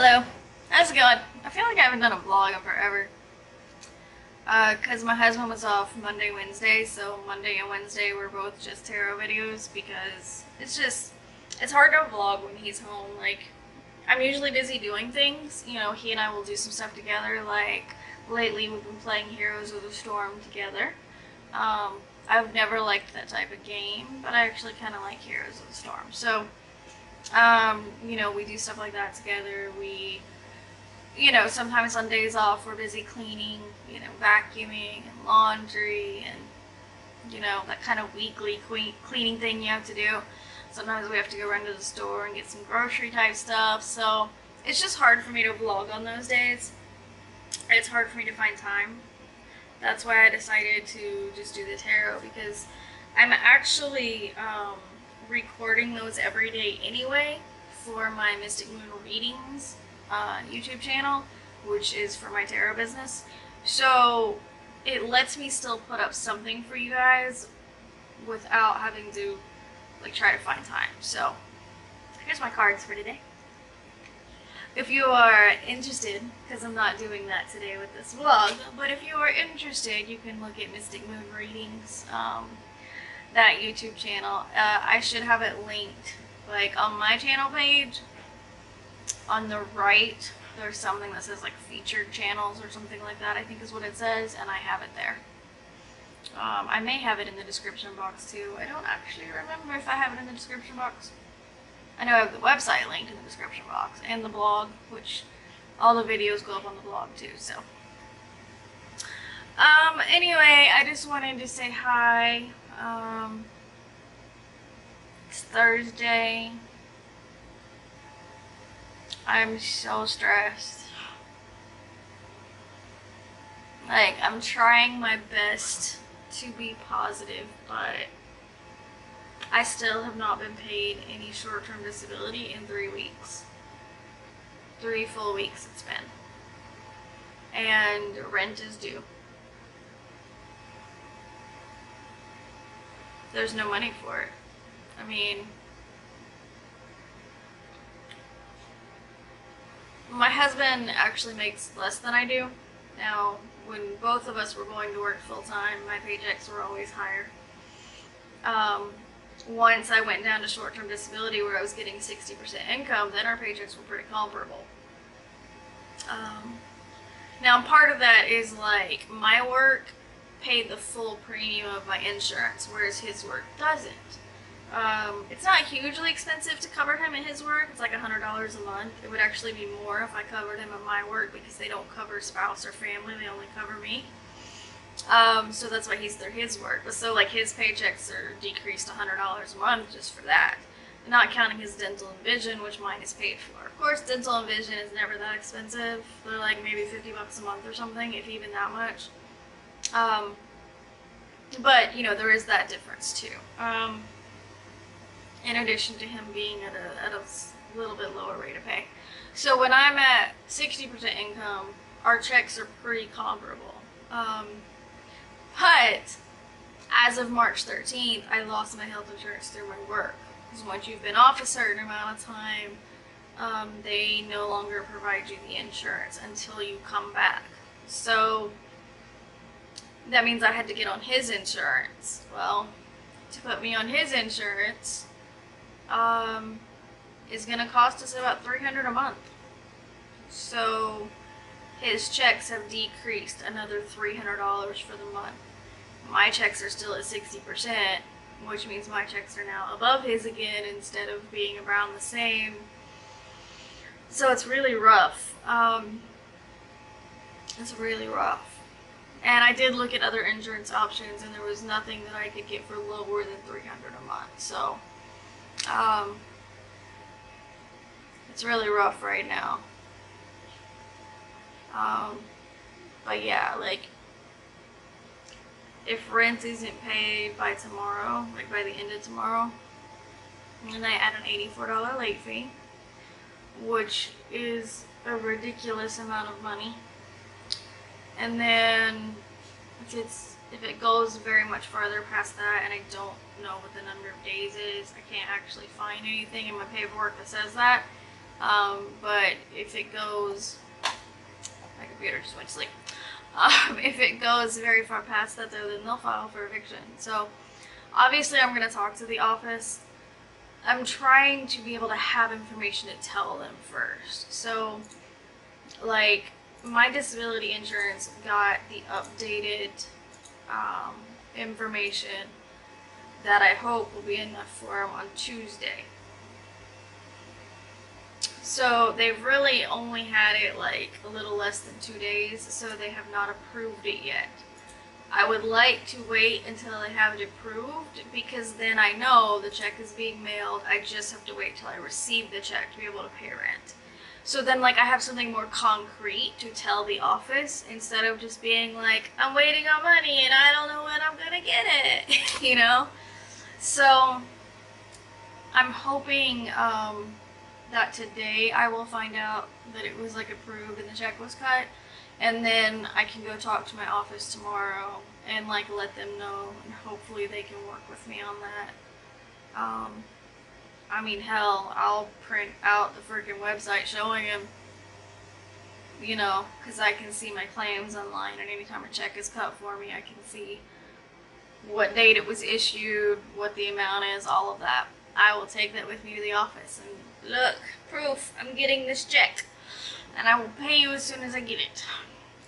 Hello, how's it going? I feel like I haven't done a vlog in forever. Cause my husband was off Monday, Wednesday, so Monday and Wednesday were both just tarot videos because it's hard to vlog when he's home. Like, I'm usually busy doing things. You know, he and I will do some stuff together. Like, lately we've been playing Heroes of the Storm together. I've never liked that type of game, but I actually kind of like Heroes of the Storm. So, you know, we do stuff like that together. Sometimes on days off we're busy cleaning, vacuuming and laundry and, that kind of weekly cleaning thing you have to do. Sometimes we have to go run to the store and get some grocery type stuff. So it's just hard for me to vlog on those days. It's hard for me to find time. That's why I decided to just do the tarot, because I'm actually recording those every day anyway for my Mystic Moon readings YouTube channel, which is for my tarot business. So it lets me still put up something for you guys without having to try to find time. So here's my cards for today. If you are interested, because I'm not doing that today with this vlog, but if you are interested, you can look at Mystic Moon Readings, that YouTube channel. I should have it linked on my channel page. On the right, there's something that says featured channels or something like that, I think is what it says, and I have it there. I may have it in the description box too. I don't actually remember if I have it in the description box. I know I have the website linked in the description box and the blog, which all the videos go up on the blog too, so. Anyway, I just wanted to say hi. It's Thursday. I'm so stressed. I'm trying my best to be positive, but I still have not been paid any short-term disability in 3 weeks. 3 full weeks it's been. And rent is due. There's no money for it. I mean, my husband actually makes less than I do. Now, when both of us were going to work full-time, my paychecks were always higher. Once I went down to short-term disability where I was getting 60% income, then our paychecks were pretty comparable. Now, part of that is my work paid the full premium of my insurance, whereas his work doesn't. It's not hugely expensive to cover him in his work. It's $100 a month. It would actually be more if I covered him in my work, because they don't cover spouse or family. They only cover me. So that's why he's through his work. But so his paychecks are decreased $100 a month just for that. Not counting his dental and vision, which mine is paid for. Of course, dental and vision is never that expensive. They're maybe $50 a month or something, if even that much. But, there is that difference too. In addition to him being at a little bit lower rate of pay. So when I'm at 60% income, our checks are pretty comparable. But as of March 13th, I lost my health insurance through my work. Because once you've been off a certain amount of time, they no longer provide you the insurance until you come back. So that means I had to get on his insurance. Well, to put me on his insurance is going to cost us about $300 a month. So his checks have decreased another $300 for the month. My checks are still at 60%, which means my checks are now above his again instead of being around the same. So it's really rough. It's really rough. And I did look at other insurance options, and there was nothing that I could get for lower than $300 a month. So it's really rough right now. But yeah, if rent isn't paid by tomorrow, by the end of tomorrow, and I add an $84 late fee, which is a ridiculous amount of money. And then if it goes very much farther past that, and I don't know what the number of days is, I can't actually find anything in my paperwork that says that, But if it goes, my computer just went to sleep. If it goes very far past that, though, then they'll file for eviction. So obviously, I'm going to talk to the office. I'm trying to be able to have information to tell them first. So, like, my disability insurance got the updated information that I hope will be enough for them on Tuesday. So they've really only had it like a little less than 2 days, so they have not approved it yet. I would like to wait until they have it approved, because then I know the check is being mailed. I just have to wait till I receive the check to be able to pay rent. So then, like, I have something more concrete to tell the office, instead of just being like, I'm waiting on money and I don't know when I'm gonna get it, you know? So I'm hoping that today I will find out that it was like approved and the check was cut, and then I can go talk to my office tomorrow and like let them know, and hopefully they can work with me on that. I mean, hell, I'll print out the freaking website showing them, you know, because I can see my claims online, and anytime a check is cut for me, I can see what date it was issued, what the amount is, all of that. I will take that with me to the office and look, proof, I'm getting this check, and I will pay you as soon as I get it.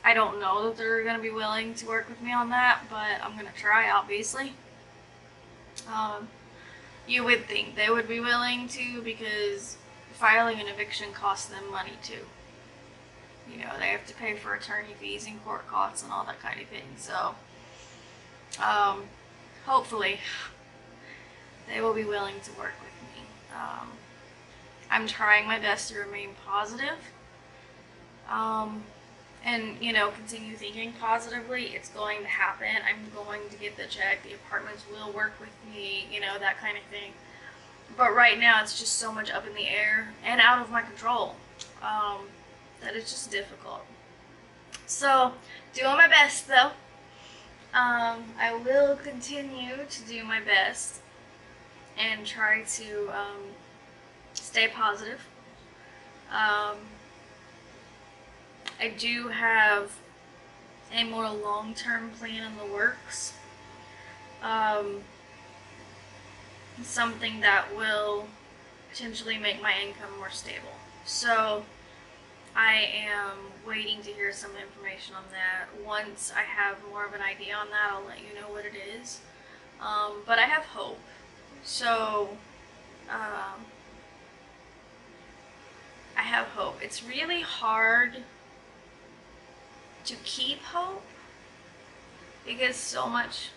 I don't know that they're going to be willing to work with me on that, but I'm going to try, obviously. You would think they would be willing to, because filing an eviction costs them money too. You know, they have to pay for attorney fees and court costs and all that kind of thing. So, hopefully, they will be willing to work with me. I'm trying my best to remain positive. And, you know, continue thinking positively. It's going to happen. I'm going to get the check. The apartments will work with me, you know, that kind of thing. But right now, it's just so much up in the air and out of my control that it's just difficult. So, doing my best, though. I will continue to do my best and try to stay positive. I do have a more long-term plan in the works. Something that will potentially make my income more stable. So I am waiting to hear some information on that. Once I have more of an idea on that, I'll let you know what it is. But I have hope. So I have hope. It's really hard to keep hope because so much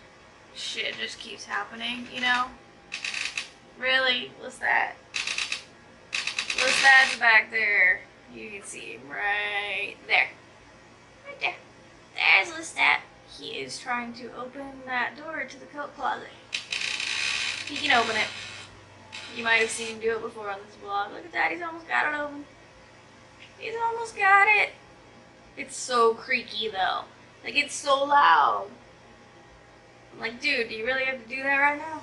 shit just keeps happening, you know? Really? What's that? What's that back there? You can see him right there. Right there. There's Lestat. He is trying to open that door to the coat closet. He can open it. You might have seen him do it before on this vlog. Look at that, he's almost got it open. He's almost got it. It's so creaky though. Like, it's so loud. I'm like, dude, do you really have to do that right now?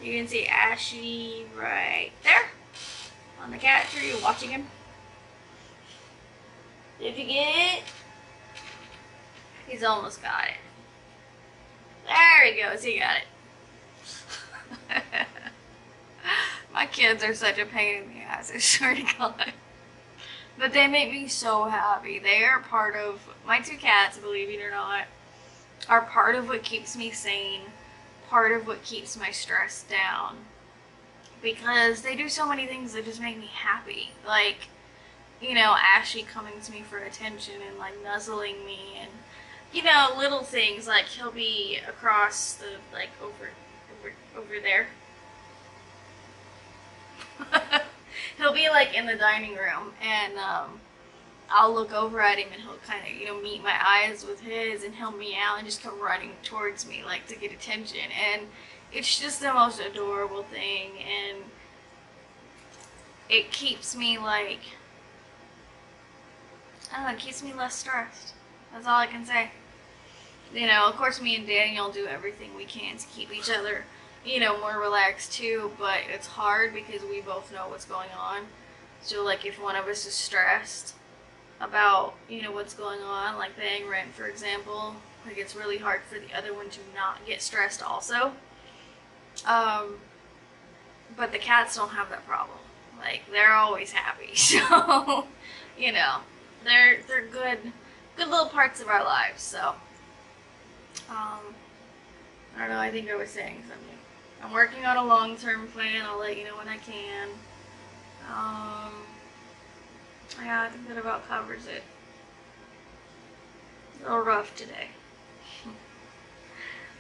You can see Ashy right there on the cat tree. You're watching him. Did you get it? He's almost got it. There he goes. He got it. My kids are such a pain in the ass, I swear to God. But they make me so happy. They are part of, my two cats, believe it or not, are part of what keeps me sane, part of what keeps my stress down. Because they do so many things that just make me happy. Like, you know, Ashy coming to me for attention and like nuzzling me, and, you know, little things like he'll be across the, like, over there. He'll be like in the dining room, and I'll look over at him and he'll kind of, you know, meet my eyes with his, and he'll meow and just come running towards me like to get attention, and it's just the most adorable thing, and it keeps me like, I don't know, it keeps me less stressed. That's all I can say. You know, of course me and Daniel do everything we can to keep each other, you know, more relaxed too, but it's hard because we both know what's going on. So like if one of us is stressed about, you know, what's going on, like paying rent, for example, like it's really hard for the other one to not get stressed also. But the cats don't have that problem. Like they're always happy. So, you know, they're good little parts of our lives. So, I don't know, I think I was saying something. I'm working on a long-term plan. I'll let you know when I can. Yeah, I think that about covers it. A little rough today.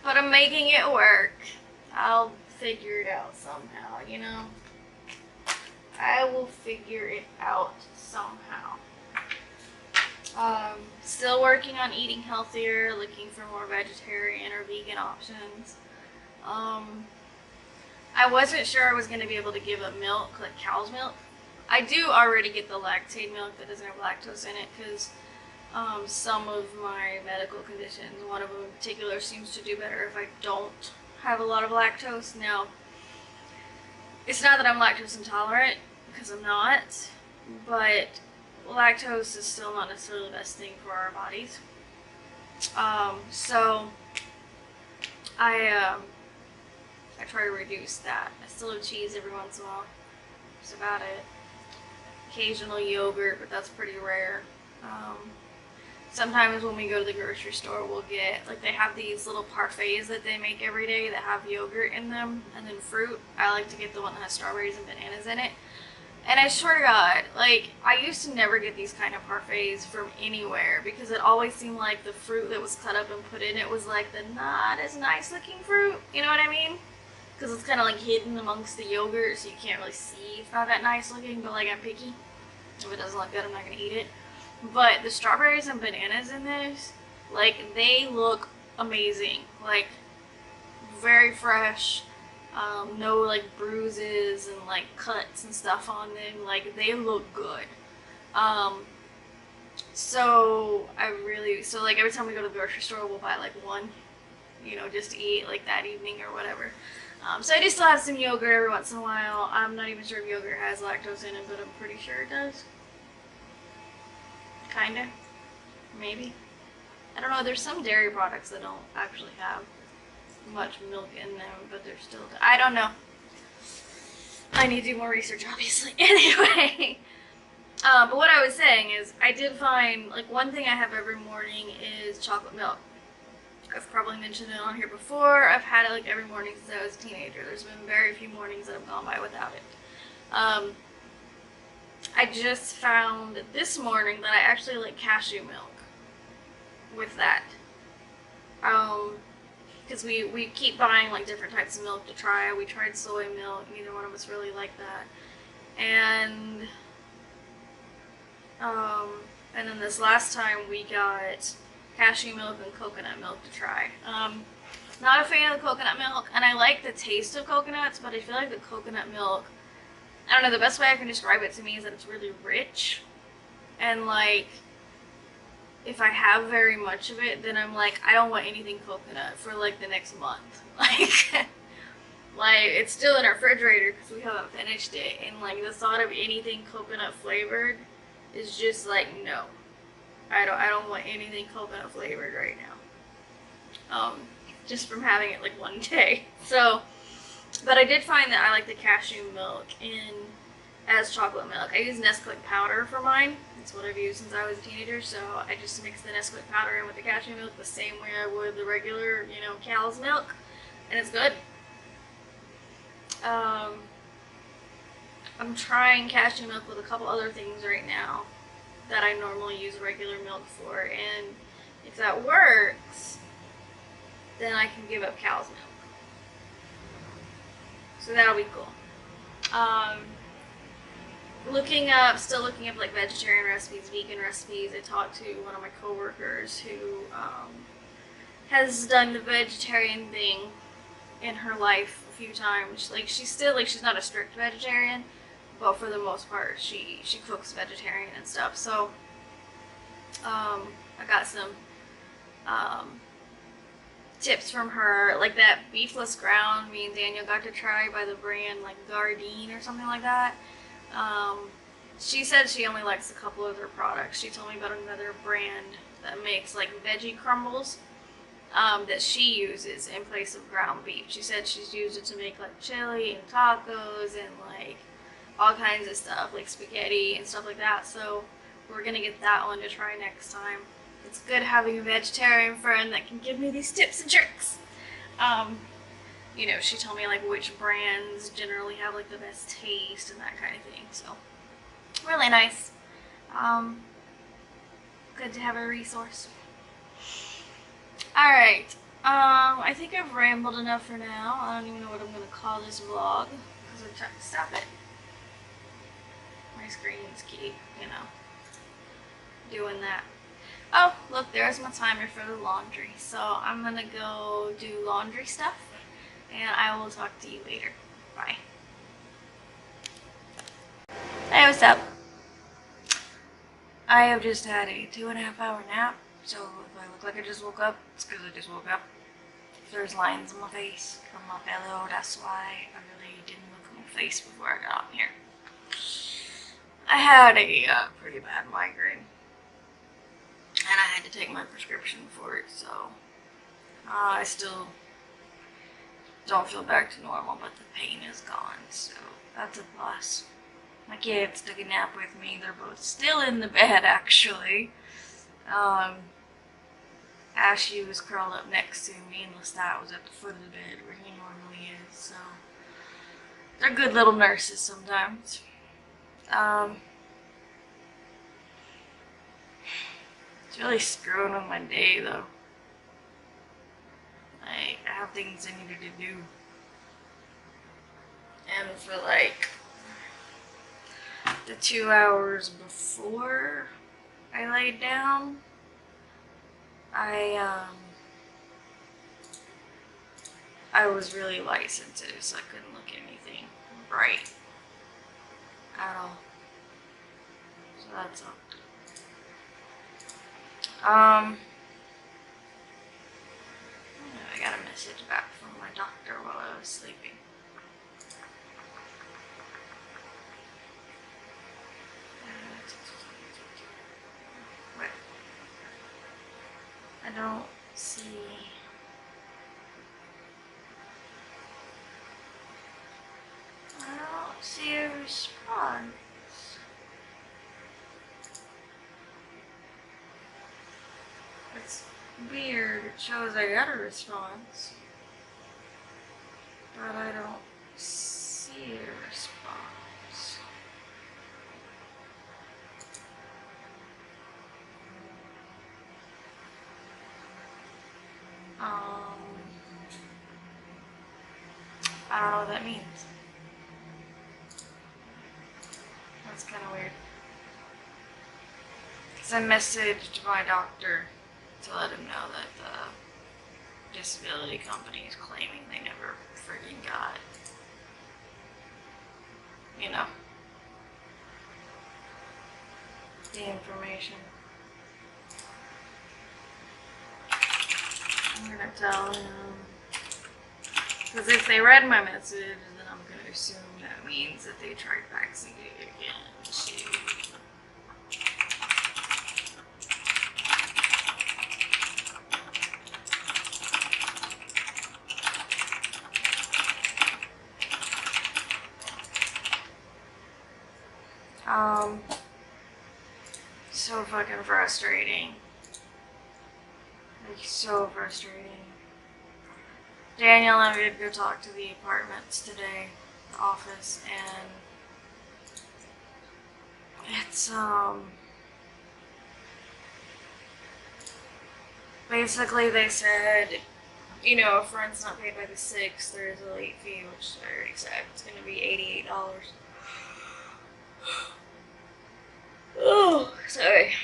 But I'm making it work. I'll figure it out somehow, you know? I will figure it out somehow. Still working on eating healthier, looking for more vegetarian or vegan options. I wasn't sure I was going to be able to give up milk, like cow's milk. I do already get the lactate milk that doesn't have lactose in it because some of my medical conditions, one of them in particular, seems to do better if I don't have a lot of lactose. Now, it's not that I'm lactose intolerant, because I'm not, but lactose is still not necessarily the best thing for our bodies. So I try to reduce that. I still have cheese every once in a while. That's about it. Occasional yogurt, but that's pretty rare. Sometimes when we go to the grocery store, we'll get, like, they have these little parfaits that they make every day that have yogurt in them and then fruit. I like to get the one that has strawberries and bananas in it. And I swear to God, like, I used to never get these kind of parfaits from anywhere because it always seemed like the fruit that was cut up and put in it was like the not as nice looking fruit. You know what I mean? Because it's kind of like hidden amongst the yogurt, so you can't really see. It's not that nice looking, but like I'm picky. If it doesn't look good, I'm not going to eat it. But the strawberries and bananas in this, like, they look amazing. Like, very fresh. No, like, bruises and, like, cuts and stuff on them. Like, they look good. So, like, every time we go to the grocery store, we'll buy, like, one, you know, just to eat, like, that evening or whatever. So I do still have some yogurt every once in a while. I'm not even sure if yogurt has lactose in it, but I'm pretty sure it does. Kinda. Maybe. I don't know, there's some dairy products that don't actually have much milk in them, but they're still, I don't know. I need to do more research, obviously. Anyway. But what I was saying is, I did find, like, one thing I have every morning is chocolate milk. I've probably mentioned it on here before. I've had it, like, every morning since I was a teenager. There's been very few mornings that have gone by without it. I just found this morning that I actually like cashew milk with that. Because we keep buying, like, different types of milk to try. We tried soy milk. Neither one of us really liked that. And then this last time we got cashew milk and coconut milk to try. Not a fan of the coconut milk, and I like the taste of coconuts, but I feel like the coconut milk, I don't know, the best way I can describe it to me is that it's really rich, and, like, if I have very much of it, then I'm like, I don't want anything coconut for, like, the next month. Like, it's still in our refrigerator because we haven't finished it, and, like, the thought of anything coconut flavored is just like, no. I don't want anything coconut flavored right now. Just from having it, like, one day. So, but I did find that I like the cashew milk as chocolate milk. I use Nesquik powder for mine. That's what I've used since I was a teenager. So I just mix the Nesquik powder in with the cashew milk the same way I would the regular, you know, cow's milk, and it's good. I'm trying cashew milk with a couple other things right now that I normally use regular milk for, and if that works, then I can give up cow's milk. So that'll be cool. Still looking up, like, vegetarian recipes, vegan recipes. I talked to one of my coworkers who has done the vegetarian thing in her life a few times. Like, she's not a strict vegetarian, but for the most part, she cooks vegetarian and stuff. So, I got some tips from her, like that beefless ground me and Daniel got to try by the brand, like, Gardein or something like that. She said she only likes a couple of their products. She told me about another brand that makes like veggie crumbles that she uses in place of ground beef. She said she's used it to make like chili and tacos and like all kinds of stuff, like spaghetti and stuff like that. So we're gonna get that one to try next time. It's good having a vegetarian friend that can give me these tips and tricks. You know, she told me like which brands generally have like the best taste and that kind of thing. So really nice. Good to have a resource. Alright, I think I've rambled enough for now. I don't even know what I'm going to call this vlog, because I'm trying to stop it. My screens keep, you know, doing that. Oh, look, there's my timer for the laundry. So I'm going to go do laundry stuff, and I will talk to you later. Bye. Hey, what's up? I have just had a 2.5 hour nap, so if I look like I just woke up, it's because I just woke up. If there's lines on my face from my pillow, that's why I really didn't look at my face before I got on here. I had a pretty bad migraine, and I had to take my prescription for it, so I still don't feel back to normal, but the pain is gone, so that's a plus. My kids took a nap with me. They're both still in the bed, actually. Ashley was curled up next to me, and Lestat was at the foot of the bed where he normally is, so they're good little nurses sometimes. It's really screwing with my day, though. Like, I have things I needed to do. And for like the 2 hours before I laid down, I was really light sensitive, so I couldn't look at anything bright at all. So that's all. I got a message back from my doctor while I was sleeping. What? I don't see. I don't see a response. It's weird. It shows I got a response, but I don't see a response. I don't know what that means. That's kind of weird. Because I messaged my doctor to let him know that the disability company is claiming they never friggin' got, you know, the information. I'm gonna tell him, because if they read my message, then I'm gonna assume that means that they tried faxing it again. So fucking frustrating. Like, so frustrating. Daniel and I did go talk to the apartments today, the office, and it's, basically they said, you know, if rent's not paid by the 6th, there is a late fee, which I already said, it's gonna be $88. Oh, sorry.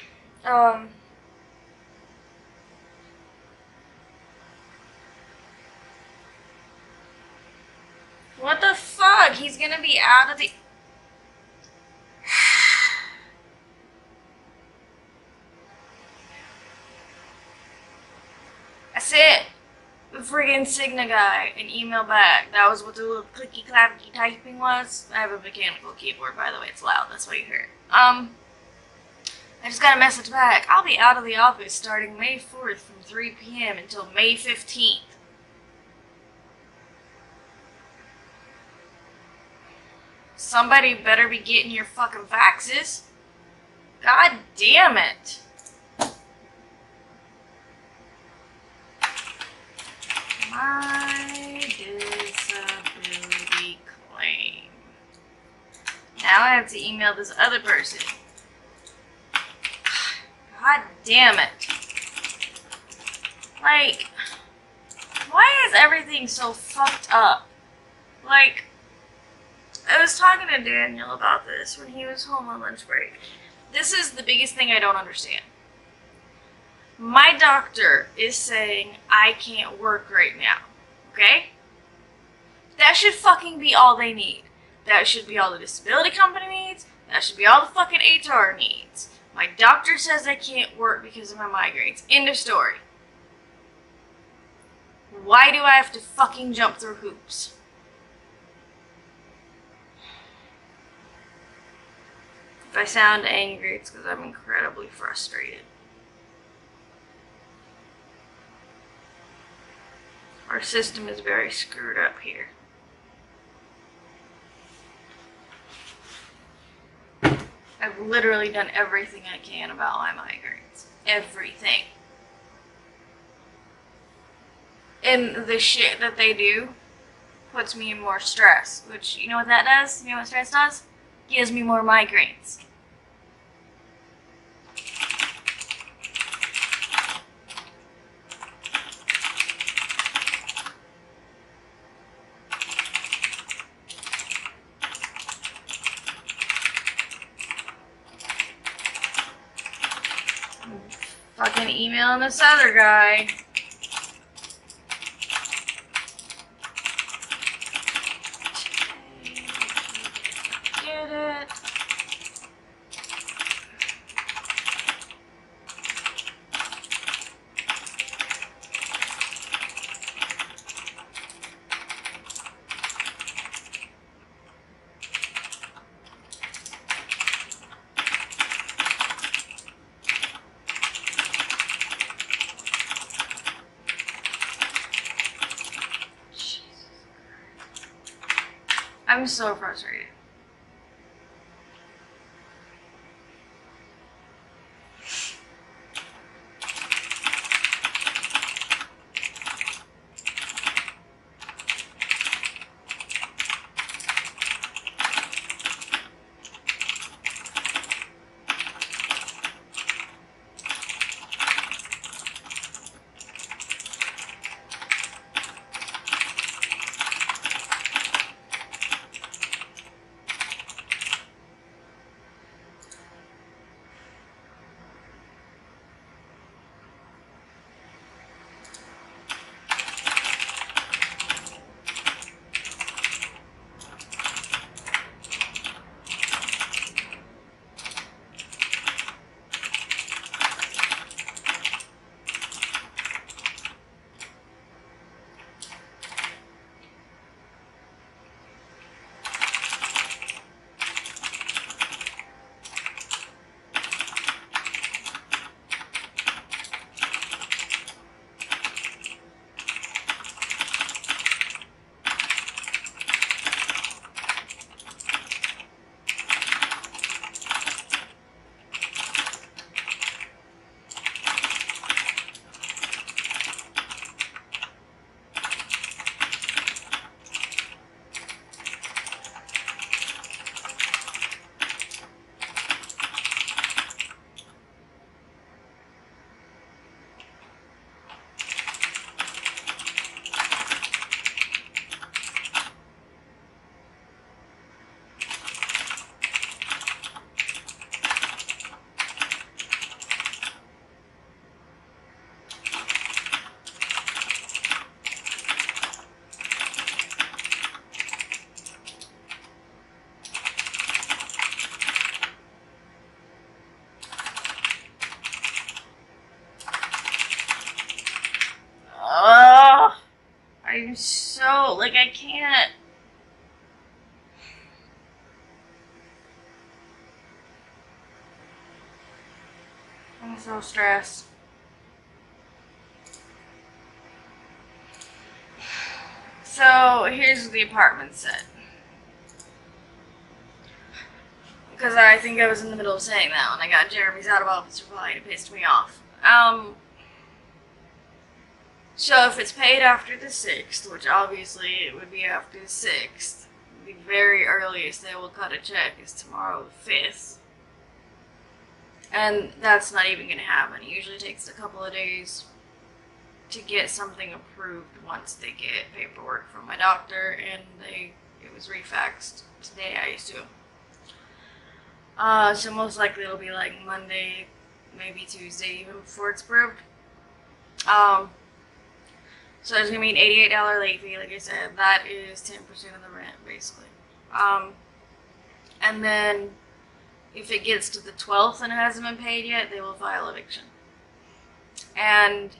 What the fuck? He's gonna be out of the... That's it. friggin' Cigna guy an email back. That was what the little clicky clacky typing was. I have a mechanical keyboard, by the way. It's loud. That's why you hear it. I just got a message back. I'll be out of the office starting May 4th from 3 p.m. until May 15th. Somebody better be getting your fucking faxes. God damn it. My disability claim. Now I have to email this other person. God damn it. Like, why is everything so fucked up? Like, I was talking to Daniel about this when he was home on lunch break. This is the biggest thing I don't understand. My doctor is saying I can't work right now, okay? That should fucking be all they need. That should be all the disability company needs. That should be all the fucking HR needs. My doctor says I can't work because of my migraines. End of story. Why do I have to fucking jump through hoops? If I sound angry, it's because I'm incredibly frustrated. Our system is very screwed up here. I've literally done everything I can about my migraines. Everything. And the shit that they do puts me in more stress. Which, you know what that does? You know what stress does? Gives me more migraines. Fucking emailing this other guy. Get it. I'm so frustrated. so, like, I can't. I'm so stressed. So, here's the apartment set. Because I think I was in the middle of saying that when I got Jeremy's out of office reply and it pissed me off. So if it's paid after the 6th, which obviously it would be after the 6th, the very earliest they will cut a check is tomorrow the 5th. And that's not even going to happen. It usually takes a couple of days to get something approved once they get paperwork from my doctor, and it was refaxed today, I assume. So most likely it'll be like Monday, maybe Tuesday even before it's approved. So there's gonna be an $88 late fee, like I said. That is 10% of the rent, basically. And then if it gets to the 12th and it hasn't been paid yet, they will file eviction. And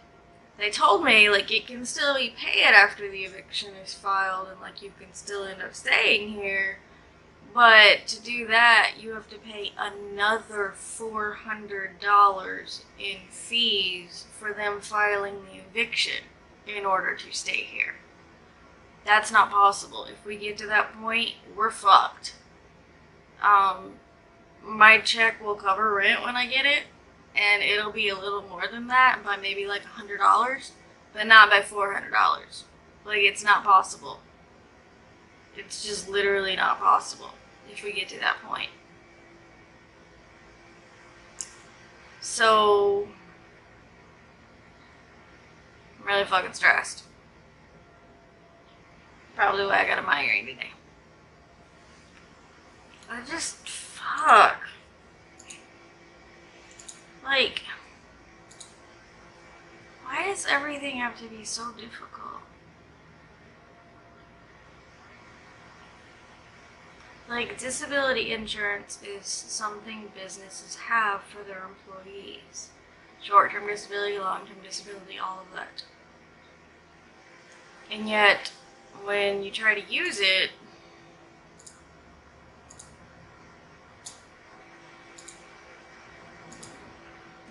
they told me, like, it can still be paid after the eviction is filed, and, like, you can still end up staying here. But to do that, you have to pay another $400 in fees for them filing the eviction in order to stay here. That's not possible. If we get to that point, we're fucked. My check will cover rent when I get it, and it'll be a little more than that, by maybe like $100, but not by $400. Like, it's not possible. It's just literally not possible if we get to that point. So, I'm really fucking stressed. Probably why I got a migraine today. I just, fuck. Like, why does everything have to be so difficult? Like, disability insurance is something businesses have for their employees. Short-term disability, long-term disability, all of that. And yet, when you try to use it,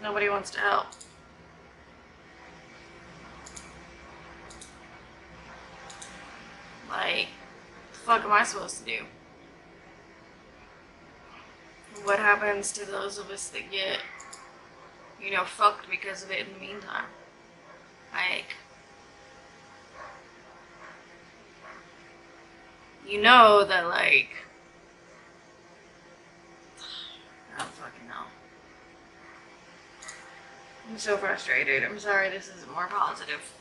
nobody wants to help. Like, what the fuck am I supposed to do? What happens to those of us that get, you know, fucked because of it in the meantime? Like, you know that, like, I don't fucking know. I'm so frustrated. I'm sorry this isn't more positive.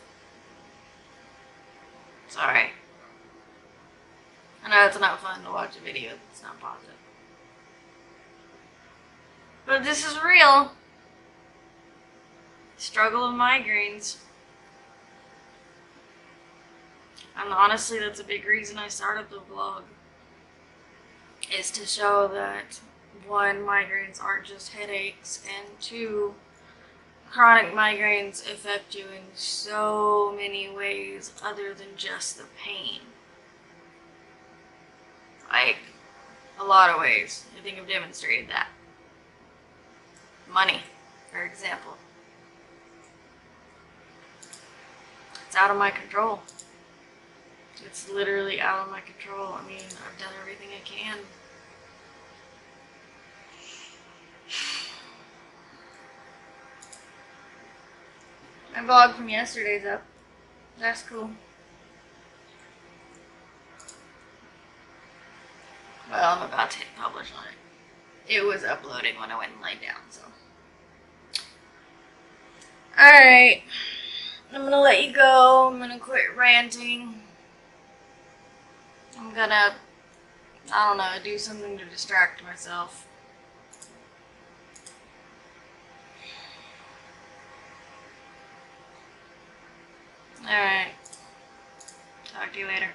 Sorry. I know it's not fun to watch a video that's not positive. But this is real. Struggle of migraines. And honestly, that's a big reason I started the vlog. Is to show that, one, migraines aren't just headaches, and two, chronic migraines affect you in so many ways other than just the pain. Like, a lot of ways. I think I've demonstrated that. Money, for example. It's out of my control. It's literally out of my control. I mean, I've done everything I can. My vlog from yesterday's up. That's cool. Well, I'm about to hit publish on it. It was uploading when I went and laid down, so. Alright. I'm gonna let you go. I'm gonna quit ranting. I'm gonna, I don't know, do something to distract myself. Alright. Talk to you later.